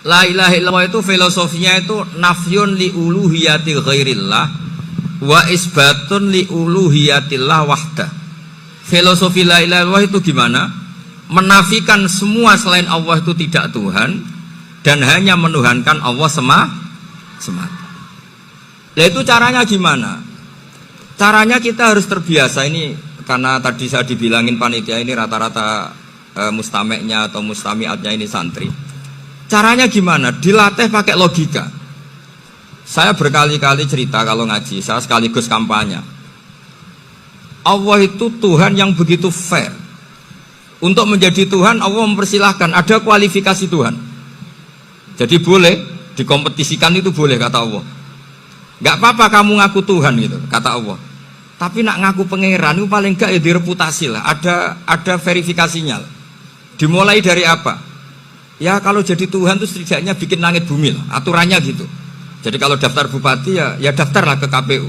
La ilaha illallah itu filosofinya itu nafyun li uluhiyati ghairillah wa isbatun li uluhiyatillah wahda. Filosofi la ilaha illallah itu gimana? Menafikan semua selain Allah itu tidak Tuhan dan hanya menuhankan Allah semata. Nah itu caranya gimana? Caranya kita harus terbiasa ini, karena tadi saya dibilangin panitia ini rata-rata mustameknya atau mustamiatnya ini santri. Caranya gimana? Dilatih pakai logika. Saya berkali-kali cerita kalau ngaji, saya sekaligus kampanye. Allah itu Tuhan yang begitu fair. Untuk menjadi Tuhan, Allah mempersilahkan, ada kualifikasi Tuhan. Jadi boleh, dikompetisikan itu boleh, kata Allah. Gak apa-apa kamu ngaku Tuhan gitu, kata Allah. Tapi nak ngaku pangeran itu paling gak ya direputasi lah, ada verifikasinya. Dimulai dari apa? Ya kalau jadi Tuhan itu setidaknya bikin langit bumi lah, aturannya gitu. Jadi kalau daftar bupati ya daftarlah ke KPU.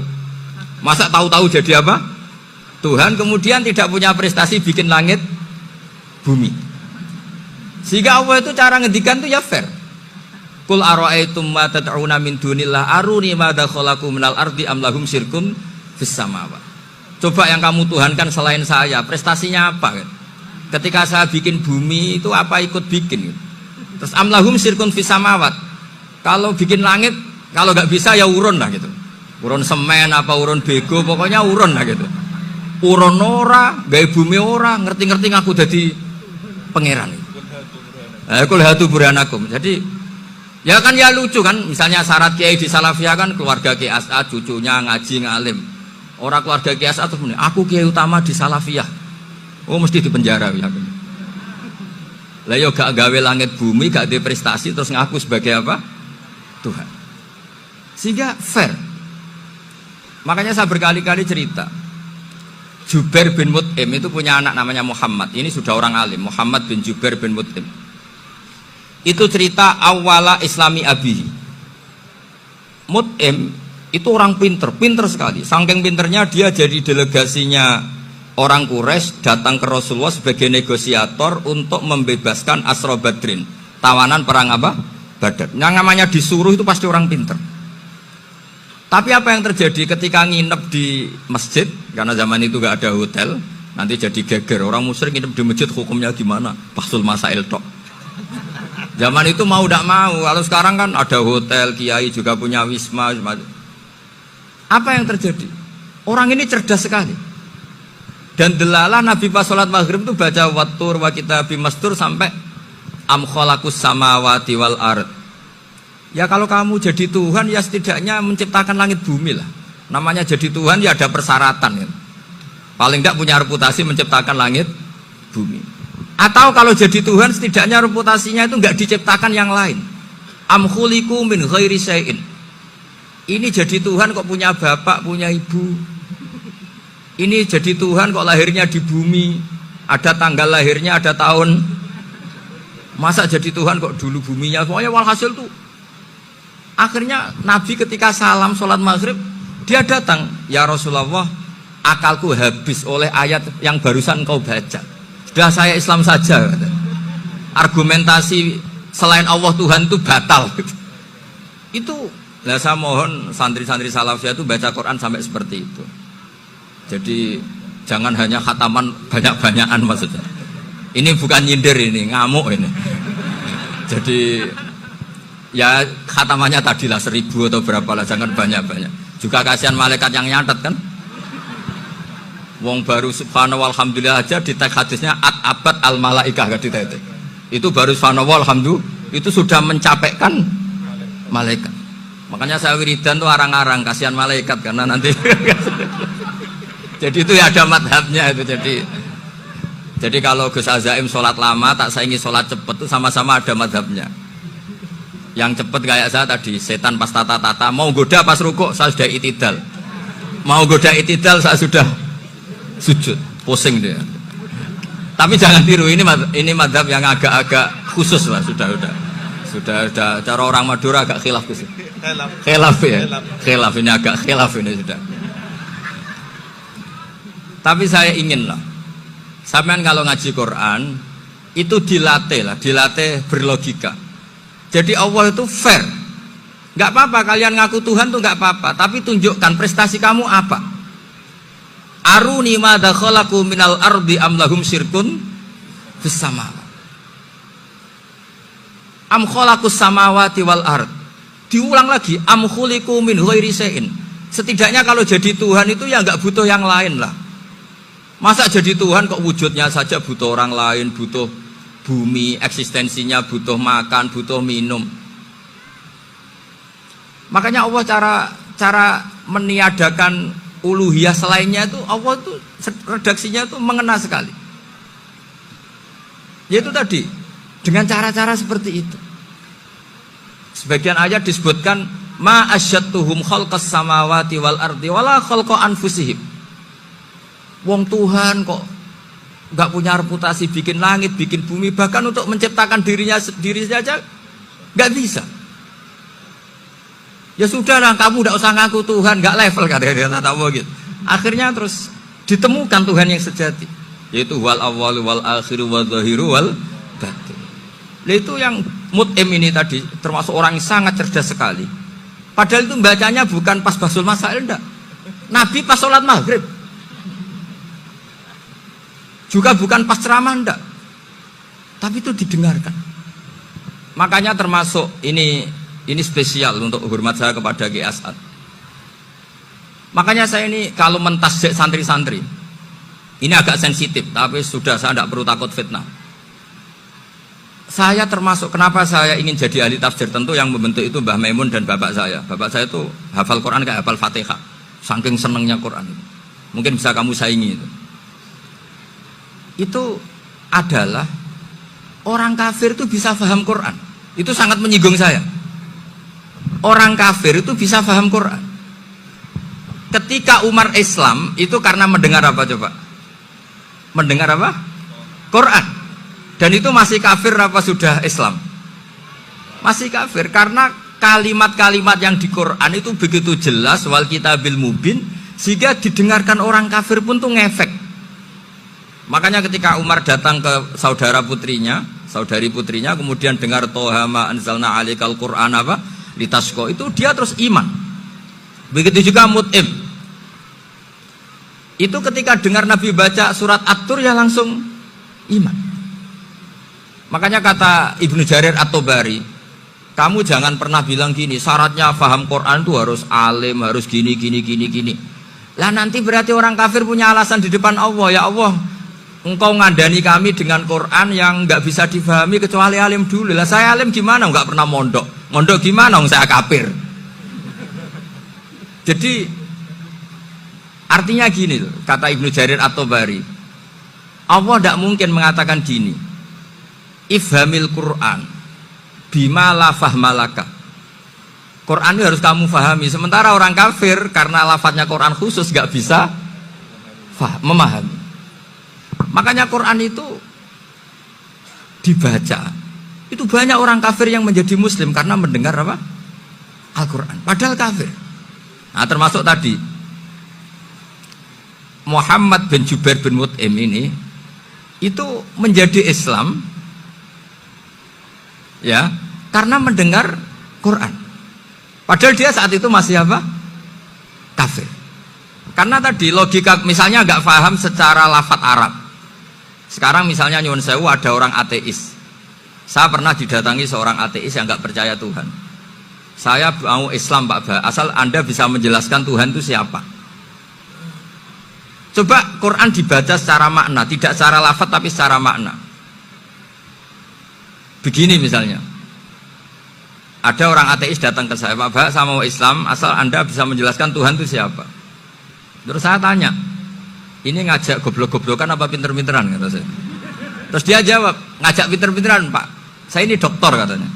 Masa tahu-tahu jadi apa? Tuhan kemudian tidak punya prestasi bikin langit bumi. Sehingga Allah itu cara ngedikan itu ya fair. Qul ara'aytum ma tad'una min dunillah aruni madza khalaqu minal ardi am lahum syirkum fis samawati. Coba yang kamu tuhankan selain saya, prestasinya apa kan? Ketika saya bikin bumi itu apa ikut bikin? Terus am lahum syirkum fis samawati. Kalau bikin langit, kalau nggak bisa ya urun lah gitu. Urun semen apa urun bego, pokoknya urun lah gitu. Urun ora, gawe bumi ora, ngerti-ngerti ngaku jadi pangeran. Kul hatu burhanakum. Jadi ya kan ya lucu kan, misalnya syarat kiai di Salafiyah kan keluarga Kiai As'ad, cucunya ngaji ngalim. Orang keluarga Kiai As'ad terus aku kiai utama di Salafiyah. Oh mesti dipenjara ya. Lah yo gak gawe langit bumi, gak ada prestasi terus ngaku sebagai apa? Tuhan. Sehingga fair. Makanya saya berkali-kali cerita. Jubair bin Mut'im itu punya anak namanya Muhammad. Ini sudah orang alim, Muhammad bin Jubair bin Mut'im. Itu cerita awala islami abihi. Mut'im itu orang pinter sekali. Saking pinternya dia jadi delegasinya orang Quraisy datang ke Rasulullah sebagai negosiator untuk membebaskan Asra Badrin, tawanan perang apa? Badar. Yang namanya disuruh itu pasti orang pinter. Tapi apa yang terjadi ketika nginep di masjid? Karena zaman itu gak ada hotel, nanti jadi geger. Orang musyrik nginep di masjid hukumnya gimana? Bahsul masail tok. Zaman itu mau tidak mau. Kalau sekarang kan ada hotel, kiai juga punya wisma. Apa yang terjadi? Orang ini cerdas sekali. Dan delalah Nabi pas sholat maghrib itu baca wattur wa kitabim mastur sampai am khalaqus samawati wal ard. Ya kalau kamu jadi Tuhan ya setidaknya menciptakan langit bumi lah. Namanya jadi Tuhan ya ada persyaratan kan. Paling tidak punya reputasi menciptakan langit bumi. Atau kalau jadi Tuhan setidaknya reputasinya itu enggak diciptakan yang lain. Am khuliqu min ghairi syai'in. Ini jadi Tuhan kok punya bapak, punya ibu. Ini jadi Tuhan kok lahirnya di bumi. Ada tanggal lahirnya, ada tahun. Masa jadi Tuhan kok dulu buminya. Pokoknya walhasil tuh. Akhirnya Nabi ketika salam sholat maghrib, dia datang. Ya Rasulullah, akalku habis oleh ayat yang barusan kau baca. Sudah saya Islam saja. Argumentasi selain Allah Tuhan itu batal. Itu, nah saya mohon santri-santri Salafiyah itu baca Quran sampai seperti itu. Jadi jangan hanya khataman banyak-banyakan maksudnya. Ini bukan nyindir ini, ngamuk ini. Jadi ya khatamannya tadilah 1000 atau berapa lah, jangan banyak-banyak. Juga kasihan malaikat yang nyatet kan. Wong baru subhanallah alhamdulillah aja di teks hadisnya abad al malaikah gak ditetek. Itu baru subhanallah alhamdulillah itu sudah mencapaikan malaikat. Makanya saya wiridan tuh arang-arang kasihan malaikat karena nanti jadi itu ya ada madhabnya itu. Jadi kalau Gus Azaim sholat lama tak saingi sholat cepet itu sama-sama ada madhabnya. Yang cepet kayak saya tadi setan pas tata-tata mau goda pas rukuk saya sudah itidal, mau goda itidal saya sudah sujud, pusing dia. Tapi jangan tiru, ini madhab yang agak-agak khusus lah, sudah cara orang Madura agak khilaf khusus. Khilaf ya, khilaf ini agak khilaf ini sudah. Tapi saya ingin lah, sampean kalau ngaji Quran itu dilatih berlogika. Jadi Allah itu fair. Nggak apa-apa kalian ngaku Tuhan tuh nggak apa-apa, tapi tunjukkan prestasi kamu apa. Aruni madza khalaqu minal ardi am lahum syirkun fis samawati. Am khalaqus samawati wal ard. Diulang lagi, am khuliqu min ghairi syai'in. Setidaknya kalau jadi Tuhan itu ya nggak butuh yang lain lah. Masa jadi Tuhan kok wujudnya saja butuh orang lain, butuh bumi, eksistensinya butuh makan, butuh minum. Makanya Allah cara meniadakan uluhiyah selainnya itu Allah itu redaksinya itu mengena sekali. Yaitu tadi dengan cara-cara seperti itu. Sebagian ayat disebutkan ma asyattuhum khalqas samawati wal ardi wala khalqa anfusihim. Wong Tuhan kok enggak punya reputasi bikin langit, bikin bumi, bahkan untuk menciptakan dirinya sendiri saja enggak bisa. Ya sudahlah, kamu enggak usah ngaku Tuhan, enggak level kata Allah gitu. Akhirnya terus ditemukan Tuhan yang sejati, yaitu wal awwalu wal akhiru wal zahiru wal batin. Nah, itu yang Mut'im ini tadi termasuk orang yang sangat cerdas sekali. Padahal itu bacanya bukan pas basul masail, enggak. Nabi pas sholat maghrib. Juga bukan pas ceramah, enggak. Tapi itu didengarkan. Makanya termasuk ini spesial untuk hormat saya kepada Ki As'ad. Makanya saya ini kalau mentasjik santri-santri, ini agak sensitif, tapi sudah saya tidak perlu takut fitnah. Saya termasuk, kenapa saya ingin jadi ahli tafsir, tentu yang membentuk itu Mbah Maimun dan bapak saya. Bapak saya itu hafal Quran kayak hafal Fatihah, saking senengnya Quran itu. Mungkin bisa kamu saingi itu. Itu adalah orang kafir itu bisa paham Quran. Itu sangat menyinggung saya. Orang kafir itu bisa paham Quran. Ketika Umar Islam itu karena mendengar apa coba? Mendengar apa? Quran. Dan itu masih kafir apa sudah Islam? Masih kafir, karena kalimat-kalimat yang di Quran itu begitu jelas, wal kitabil mubin, sehingga didengarkan orang kafir pun tuh ngefek. Makanya ketika Umar datang ke saudari putrinya, kemudian dengar Toha ma anzalna alaikal Qur'an apa? Litasqa, itu dia terus iman. Begitu juga Mut'im. Itu ketika dengar Nabi baca surat At-Tur ya langsung iman. Makanya kata Ibnu Jarir At-Tabari, kamu jangan pernah bilang gini, syaratnya paham Quran itu harus alim, harus gini. Lah nanti berarti orang kafir punya alasan di depan Allah, ya Allah, engkau ngandani kami dengan Quran yang nggak bisa difahami kecuali alim dulu. Lah saya alim gimana? Nggak pernah mondok. Mondok gimana? Saya kafir. Jadi artinya gini, kata Ibnu Jarir At-Tabari, Allah tidak mungkin mengatakan gini, ifhamil Quran bima la fahmalaka. Quran itu harus kamu fahami. Sementara orang kafir karena lafadznya Quran khusus gak bisa memahami. Makanya Quran itu dibaca. Itu banyak orang kafir yang menjadi muslim karena mendengar apa? Al-Quran. Padahal kafir. Nah termasuk tadi Muhammad bin Jubair bin Mut'im ini itu menjadi Islam ya karena mendengar Quran, padahal dia saat itu masih apa? Kafir. Karena tadi logika, misalnya nggak paham secara lafadz Arab. Sekarang misalnya nyuwun sewu ada orang ateis, saya pernah didatangi seorang ateis yang nggak percaya Tuhan. Saya mau Islam Pak Ba, asal Anda bisa menjelaskan Tuhan itu siapa. Coba Quran dibaca secara makna, tidak secara lafadz tapi secara makna. Begini misalnya, ada orang ateis datang ke saya, Pak Ba, saya mau Islam, asal Anda bisa menjelaskan Tuhan itu siapa. Terus saya tanya, ini ngajak goblok-goblokan apa pinter-pinteran, kata saya. Terus dia jawab, ngajak pinter-pinteran Pak, saya ini doktor katanya.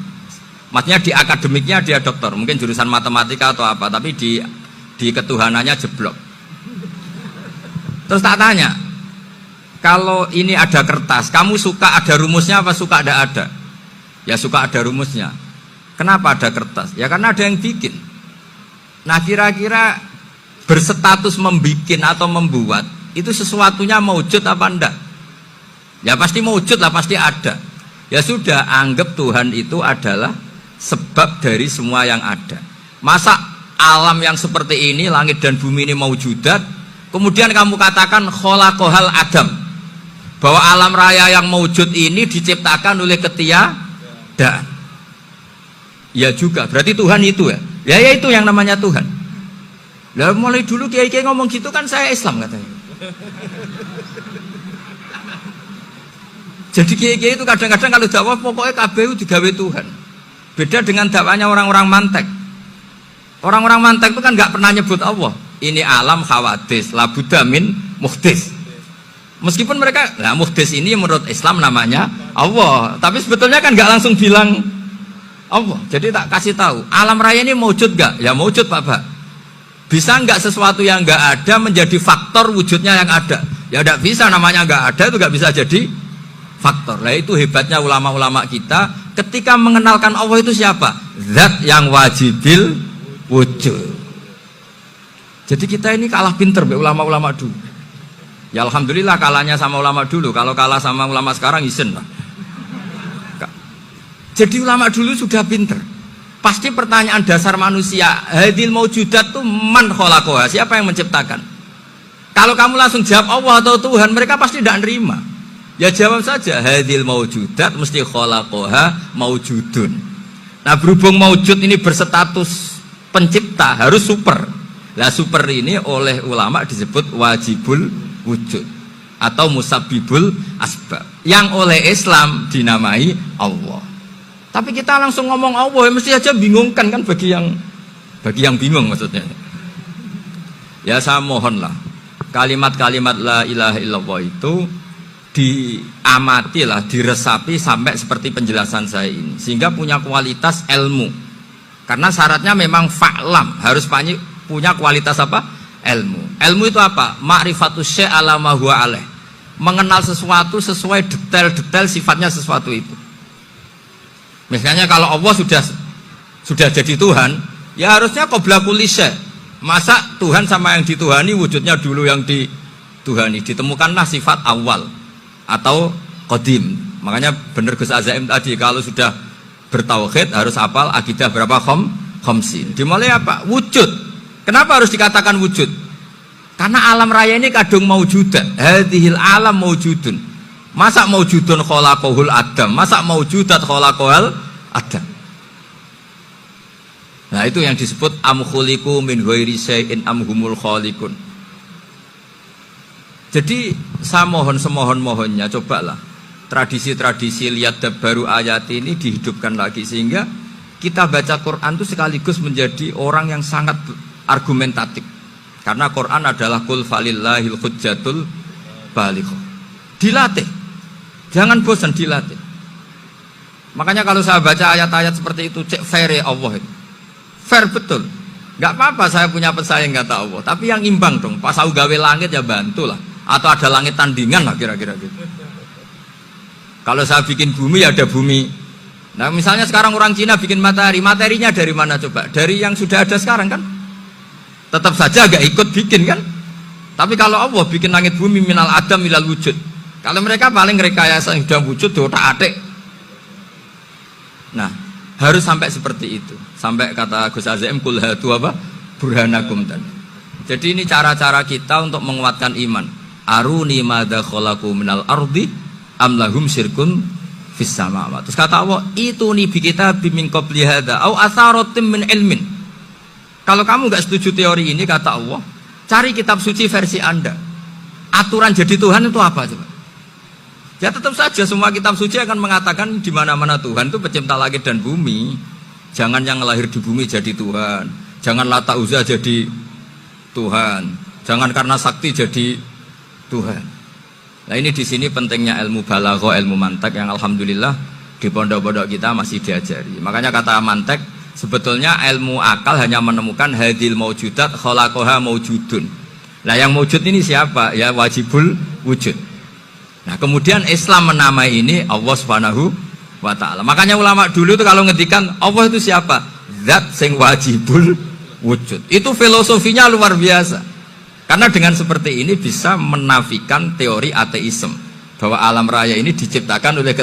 Maksudnya di akademiknya dia doktor, mungkin jurusan matematika atau apa, tapi di ketuhanannya jeblok. Terus tak tanya, kalau ini ada kertas, kamu suka ada rumusnya apa suka ada? Ya suka ada rumusnya. Kenapa ada kertas? Ya karena ada yang bikin. Nah kira-kira berstatus membikin atau membuat itu sesuatunya maujud apa enggak? Ya pasti maujud lah, pasti ada. Ya sudah, anggap Tuhan itu adalah sebab dari semua yang ada. Masa alam yang seperti ini, langit dan bumi ini maujudat, kemudian kamu katakan khalaqahal adam, bahwa alam raya yang maujud ini diciptakan oleh ketiadaan. Ya juga, berarti Tuhan itu ya. Ya itu yang namanya Tuhan. Lah mulai dulu kiai-kiai ngomong gitu kan saya Islam katanya. Jadi kiai-kiai itu kadang-kadang kalau dakwah pokoknya KBU digawe Tuhan. Beda dengan dakwanya orang-orang mantek. Orang-orang mantek itu kan nggak pernah nyebut Allah. Ini alam khawadis, la budda min muhdis. Meskipun mereka, nah muhdis ini menurut Islam namanya Allah. Tapi sebetulnya kan nggak langsung bilang Allah. Jadi tak kasih tahu, alam raya ini maujud nggak? Ya maujud Pak. Bisa nggak sesuatu yang nggak ada menjadi faktor wujudnya yang ada? Ya nggak bisa, namanya nggak ada itu nggak bisa jadi faktor. Nah itu hebatnya ulama-ulama kita ketika mengenalkan Allah itu siapa? Zat yang wajibil wujud. Jadi kita ini kalah pinter ulama-ulama dulu. Ya alhamdulillah kalahnya sama ulama dulu. Kalau kalah sama ulama sekarang isen lah. Jadi ulama dulu sudah pinter. Pasti pertanyaan dasar manusia, hadil maujudat itu man khalaqaha, siapa yang menciptakan? Kalau kamu langsung jawab Allah atau Tuhan, mereka pasti tidak nerima. Ya jawab saja, hadil maujudat mesti khalaqaha maujudun. Nah berhubung maujud ini berstatus pencipta, harus super. Nah super ini oleh ulama disebut wajibul wujud atau musabbibul asbab, yang oleh Islam dinamai Allah. Tapi kita langsung ngomong Allah, mesti aja bingungkan kan bagi yang bingung maksudnya. Ya saya mohonlah kalimat-kalimat la ilaha illallah itu diamatilah, diresapi sampai seperti penjelasan saya ini, sehingga punya kualitas ilmu. Karena syaratnya memang fa'lam, harus punya kualitas apa? Ilmu. Ilmu itu apa? Ma'rifatus syai' ala ma huwa alaih. Mengenal sesuatu sesuai detail-detail sifatnya sesuatu itu. Misalnya kalau Allah sudah jadi Tuhan, ya harusnya qabla kulli syai'. Masa Tuhan sama yang dituhani wujudnya dulu yang dituhani? Ditemukanlah sifat awal atau qadim. Makanya benar Gus Azaim tadi, kalau sudah bertauhid harus hafal akidah berapa khamsin. Dimulai apa? Wujud. Kenapa harus dikatakan wujud? Karena alam raya ini kadung maujudat. Hadhil alam maujudun. Masa maujudun khalaqahul adam, masa maujudat khalaqahul adam. Nah itu yang disebut am khuliqu min ghairi syai'in am humul khaliqun. Jadi saya mohon semohon-mohonnya, cobalah tradisi-tradisi lihat baru ayat ini dihidupkan lagi, sehingga kita baca Quran itu sekaligus menjadi orang yang sangat argumentatif. Karena Quran adalah qul falillahil hujjatul balighah. Dilatih. Jangan bosan, dilatih. Makanya kalau saya baca ayat-ayat seperti itu, cek fair ya Allah itu. Fair betul. Gak apa-apa saya punya pesaing kata Allah, tapi yang imbang dong. Pas aku gawe langit ya bantulah. Atau ada langit tandingan lah kira-kira gitu. Kalau saya bikin bumi ya ada bumi. Nah misalnya sekarang orang Cina bikin matahari, materinya dari mana coba? Dari yang sudah ada sekarang kan? Tetap saja agak ikut bikin kan? Tapi kalau Allah bikin langit bumi minal adam minal wujud. Kalau mereka paling rekayasa yang sudah wujud otak-atik. Nah, harus sampai seperti itu. Sampai kata Gus Azaim kul hatu apa? Burhanakum tadi. Jadi ini cara-cara kita untuk menguatkan iman. Aruni madza khalaqu minal ardi am lahum syirkun fis samawati. Terus kata Allah, itu nih bi kitabim min qabli hadza au atharatim min ilmin. Kalau kamu enggak setuju teori ini kata Allah, cari kitab suci versi Anda. Aturan jadi Tuhan itu apa coba? Ya tetap saja semua kitab suci akan mengatakan di mana-mana Tuhan itu pencipta langit dan bumi. Jangan yang lahir di bumi jadi Tuhan. Jangan Lata Uzza jadi Tuhan. Jangan karena sakti jadi Tuhan. Nah ini di sini pentingnya ilmu balaghah, ilmu mantek yang alhamdulillah di pondok-pondok kita masih diajari. Makanya kata mantek sebetulnya ilmu akal hanya menemukan hadil maujudat khalaqaha maujudun. Nah yang maujud ini siapa? Ya wajibul wujud. Nah kemudian Islam menamai ini Allah Subhanahu wa ta'ala. Makanya ulama dulu itu kalau ngedikan Allah itu siapa? Zat sing wajibul wujud. Itu filosofinya luar biasa. Karena dengan seperti ini bisa menafikan teori ateisme bahwa alam raya ini diciptakan oleh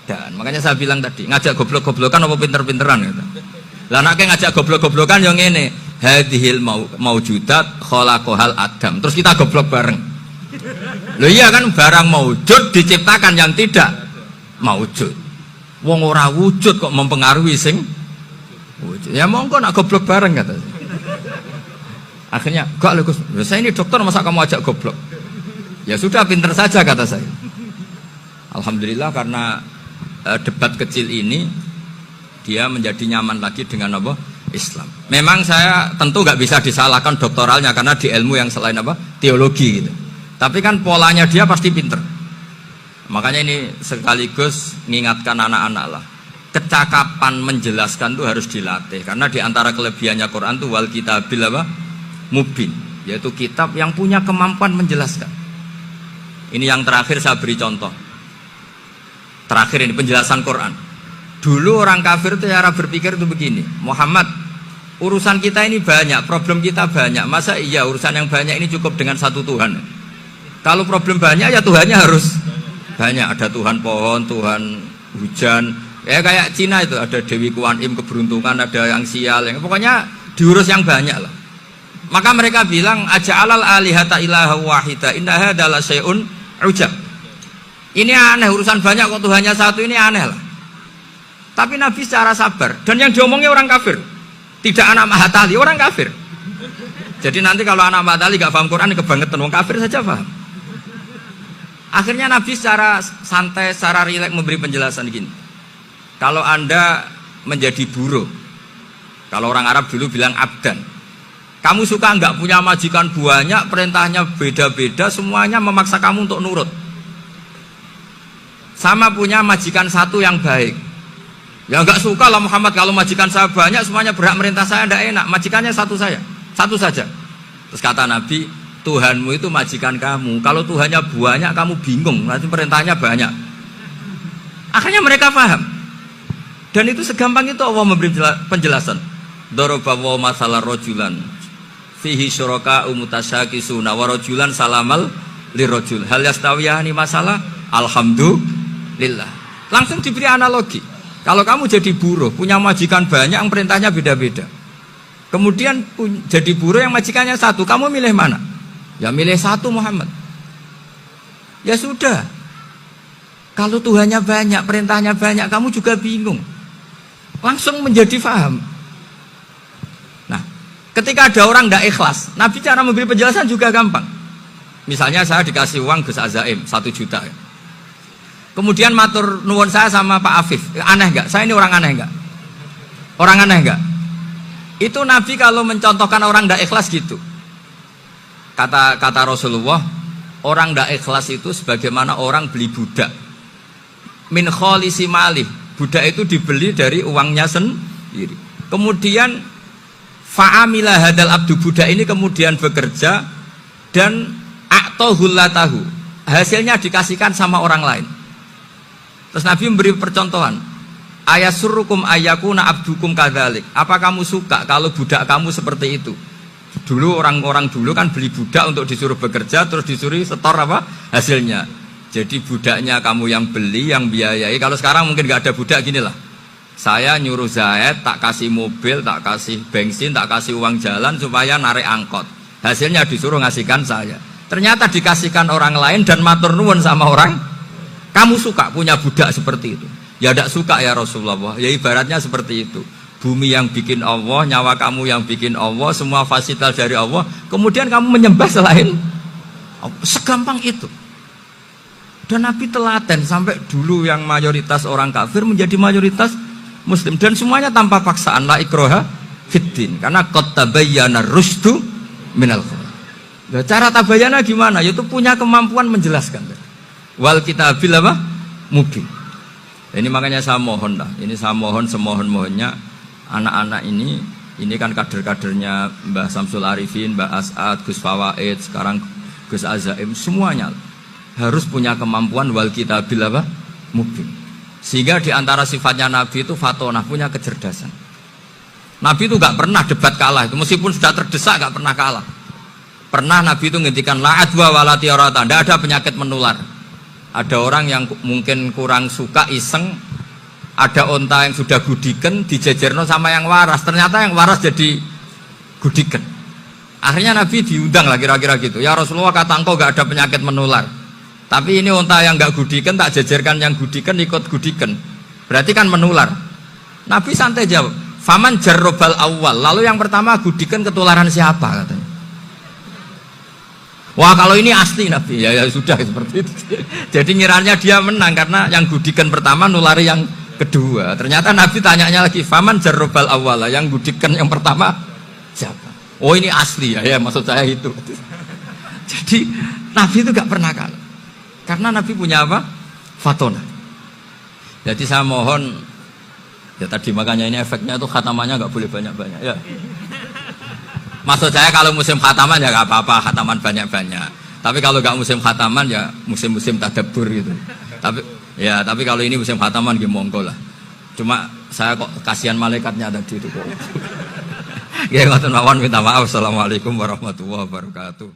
wahdan. Makanya saya bilang tadi, ngajak goblok-goblokan apa pinter-pinteran gitu. Lah nek ngajak goblok-goblokan yang ngene, hadhil maujudat khalaqahal adam. Terus kita goblok bareng. Loh iya kan, barang maujud diciptakan yang tidak maujud. Wong ora wujud kok mempengaruhi sing wujud. Ya monggo nak goblok bareng kata. Akhirnya, "Gak lho Gus, saya ini dokter masa kamu ajak goblok?" Ya sudah, pinter saja kata saya. Alhamdulillah karena debat kecil ini dia menjadi nyaman lagi dengan apa? Islam. Memang saya tentu nggak bisa disalahkan doktoralnya karena di ilmu yang selain apa? Teologi gitu. Tapi kan polanya dia pasti pinter. Makanya ini sekaligus mengingatkan anak-anak lah. Kecakapan menjelaskan itu harus dilatih karena di antara kelebihannya Quran itu wal kitabil apa? Mubin, yaitu kitab yang punya kemampuan menjelaskan. Ini yang terakhir saya beri contoh. Terakhir ini penjelasan Quran. Dulu orang kafir itu cara berpikir itu begini, Muhammad, urusan kita ini banyak, problem kita banyak. Masa iya urusan yang banyak ini cukup dengan satu Tuhan? Kalau problem banyak ya Tuhannya harus banyak. Ada Tuhan pohon, Tuhan hujan. Ya kayak Cina itu ada Dewi Kuan Im keberuntungan, ada yang sial, yang pokoknya diurus yang banyak lah. Maka mereka bilang aja'alal alihata ilaha wahida inna hadza la syai'un ujab. Ini aneh, urusan banyak kok Tuhannya satu, ini aneh lah. Tapi Nabi secara sabar, dan yang diomongnya orang kafir, tidak anak Mahatali, orang kafir. Jadi nanti kalau anak Mahatali gak paham Quran, kebangetan, orang kafir saja paham. Akhirnya Nabi secara santai, secara rileks memberi penjelasan gini. Kalau Anda menjadi buruh, kalau orang Arab dulu bilang abdan, kamu suka nggak punya majikan banyak, perintahnya beda-beda, semuanya memaksa kamu untuk nurut. Sama punya majikan satu yang baik. Ya nggak suka lah Muhammad kalau majikan saya banyak, semuanya berhak merintah saya, nggak enak. Majikannya satu saja. Terus kata Nabi, Tuhanmu itu majikan kamu. Kalau Tuhannya banyak, kamu bingung. Nanti perintahnya banyak. Akhirnya mereka paham. Dan itu segampang itu Allah memberi penjelasan. Daraba wa masalah rojulan. Fihi syuraka umutasyakisuna wa rajulan salamal lirajul hal yastawiyani masalah alhamdulillah. Langsung diberi analogi. Kalau kamu jadi buruh punya majikan banyak yang perintahnya beda-beda, kemudian jadi buruh yang majikannya satu, kamu milih mana? Ya milih satu Muhammad. Ya sudah, kalau Tuhannya banyak, perintahnya banyak, kamu juga bingung. Langsung menjadi faham. Ketika ada orang tidak ikhlas, Nabi cara memberi penjelasan juga gampang. Misalnya saya dikasih uang Gus Azaim 1 juta. Kemudian matur nuwun saya sama Pak Afif, aneh enggak? Saya ini orang aneh enggak? Orang aneh enggak? Itu Nabi kalau mencontohkan orang tidak ikhlas gitu. Kata Rasulullah, orang tidak ikhlas itu sebagaimana orang beli budak. Min kholisi malih, budak itu dibeli dari uangnya sendiri. Kemudian fa'amila hadal abdu, budak ini kemudian bekerja dan a'tohullatahu, hasilnya dikasihkan sama orang lain. Terus Nabi memberi percontohan, ayasurrukum ayyakuna abdukum kadzalik. Apa kamu suka kalau budak kamu seperti itu? Dulu orang-orang dulu kan beli budak untuk disuruh bekerja, terus disuruh setor apa hasilnya. Jadi budaknya kamu yang beli, yang biayai. Kalau sekarang mungkin gak ada budak, gini lah, saya nyuruh Zaid, tak kasih mobil, tak kasih bensin, tak kasih uang jalan supaya narik angkot. Hasilnya disuruh ngasihkan saya. Ternyata dikasihkan orang lain dan matur nuwun sama orang. Kamu suka punya budak seperti itu? Ya tidak suka ya Rasulullah. Ya ibaratnya seperti itu. Bumi yang bikin Allah, nyawa kamu yang bikin Allah, semua fasilitas dari Allah. Kemudian kamu menyembah selain Allah. Segampang itu. Dan Nabi telaten sampai dulu yang mayoritas orang kafir menjadi mayoritas Muslim, dan semuanya tanpa paksaan, la ikroha fiddin, karena qad tabayyana rusdu minal ghayy. Cara tabayyana gimana? Yaitu punya kemampuan menjelaskan. Wal kitabil apa? Mubin. Ini makanya saya mohon lah, ini saya mohon semohon-mohonnya anak-anak ini kan kader-kadernya Mbah Samsul Arifin, Mbah As'ad, Gus Fawaid, sekarang Gus Azaim, semuanya harus punya kemampuan wal kitabil apa? Mubin. Sehingga diantara sifatnya Nabi itu fatonah, punya kecerdasan. Nabi itu gak pernah debat kalah, itu meskipun sudah terdesak gak pernah kalah. Pernah Nabi itu ngendikan la adwa wala tiarata, tidak ada penyakit menular. Ada orang yang mungkin kurang suka iseng, ada onta yang sudah gudiken dijejerno sama yang waras, ternyata yang waras jadi gudiken. Akhirnya Nabi diundang lah kira-kira gitu. Ya Rasulullah, kata engkau gak ada penyakit menular, tapi ini onta yang gak gudiken tak jejerkan yang gudiken ikut gudiken, berarti kan menular. Nabi santai jawab, faman jarrobal awal, lalu yang pertama gudiken ketularan siapa katanya. Wah kalau ini asli Nabi, ya sudah seperti itu. Jadi ngiranya dia menang karena yang gudikan pertama nulari yang kedua. Ternyata Nabi tanyanya lagi, faman jarrobal awala, yang gudikan yang pertama siapa? Oh ini asli ya maksud saya itu. Jadi Nabi itu gak pernah kalah, karena Nabi punya apa? Fatona. Jadi saya mohon, ya tadi makanya ini efeknya itu khatamannya gak boleh banyak-banyak ya. Maksud saya kalau musim khataman ya gak apa-apa, khataman banyak-banyak. Tapi kalau gak musim khataman ya musim-musim tadabbur gitu. Tapi kalau ini musim khataman gimana monggo lah. Cuma saya kok kasihan malaikatnya tadi itu kok. Ya ngoten mawon, minta maaf. Assalamualaikum warahmatullahi wabarakatuh.